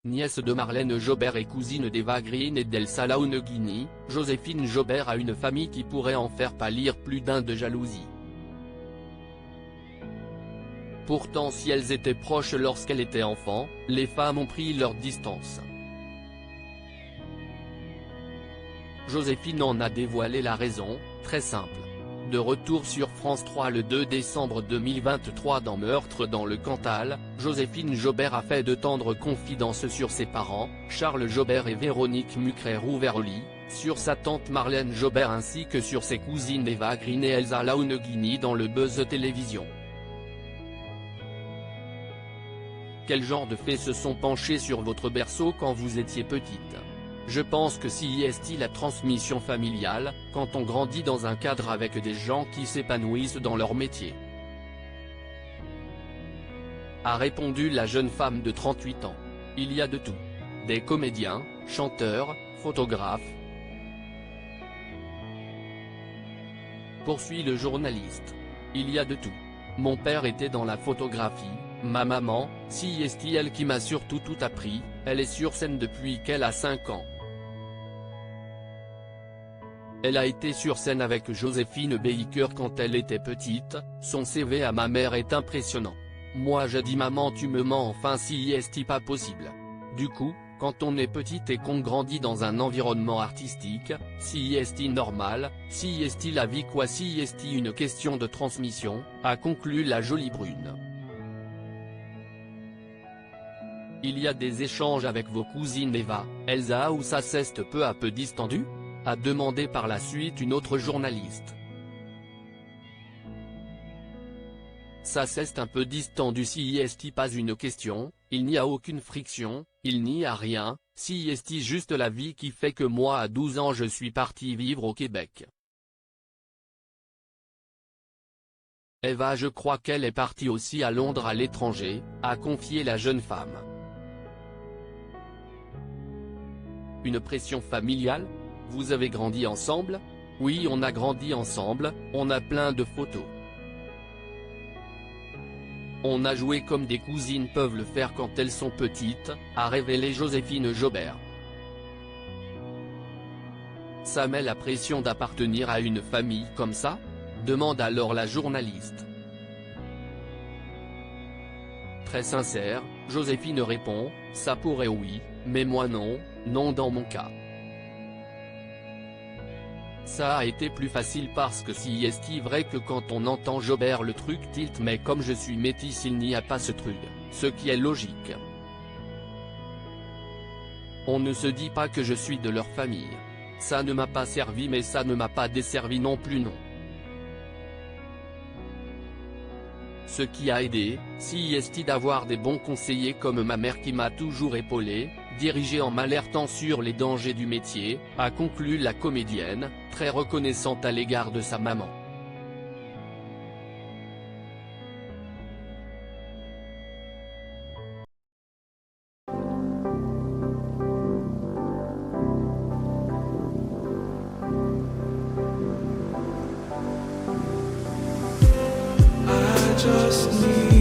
nièce de Marlène Jobert et cousine d'Eva Green et d'Elsa Launegini, Joséphine Jobert a une famille qui pourrait en faire pâlir plus d'un de jalousie. Pourtant si elles étaient proches lorsqu'elle était enfant, les femmes ont pris leur distance. Joséphine en a dévoilé la raison, très simple. De retour sur France 3 le 2 décembre 2023 dans Meurtre dans le Cantal, Joséphine Jobert a fait de tendres confidences sur ses parents, Charles Jobert et Véronique Mucrer-Rouveroli, sur sa tante Marlène Jobert ainsi que sur ses cousines Eva Green et Elsa Launegini dans le Buzz Télévision. Quel genre de faits se sont penchés sur votre berceau quand vous étiez petite? Je pense que si est la transmission familiale, quand on grandit dans un cadre avec des gens qui s'épanouissent dans leur métier. A répondu la jeune femme de 38 ans. Il y a de tout. Des comédiens, chanteurs, photographes. Poursuit le journaliste. Il y a de tout. Mon père était dans la photographie, ma maman, si est elle qui m'a surtout tout appris, elle est sur scène depuis qu'elle a 5 ans. Elle a été sur scène avec Joséphine Baker quand elle était petite, son CV à ma mère est impressionnant. Moi j'ai dit maman tu me mens enfin si est pas possible. Du coup, quand on est petite et qu'on grandit dans un environnement artistique, si est normal, si est la vie quoi si est une question de transmission, a conclu la jolie brune. Il y a des échanges avec vos cousines Eva, Elsa ou ça s'est peu à peu distendu? A demandé par la suite une autre journaliste. Ça s'est un peu distendu si est pas une question, il n'y a aucune friction, il n'y a rien, si est juste la vie qui fait que moi à 12 ans je suis parti vivre au Québec. Eva je crois qu'elle est partie aussi à Londres à l'étranger, a confié la jeune femme. Une pression familiale? Vous avez grandi ensemble? Oui on a grandi ensemble, on a plein de photos. On a joué comme des cousines peuvent le faire quand elles sont petites, a révélé Joséphine Jobert. Ça met la pression d'appartenir à une famille comme ça? Demande alors la journaliste. Très sincère, Joséphine répond, ça pourrait oui, mais moi non, non dans mon cas. Ça a été plus facile parce que si est vrai que quand on entend Jobert le truc tilt mais comme je suis métisse il n'y a pas ce truc, ce qui est logique. On ne se dit pas que je suis de leur famille. Ça ne m'a pas servi mais ça ne m'a pas desservi non plus non. Ce qui a aidé, si est d'avoir des bons conseillers comme ma mère qui m'a toujours épaulé, dirigé en m'alertant sur les dangers du métier, a conclu la comédienne, très reconnaissante à l'égard de sa maman. I just need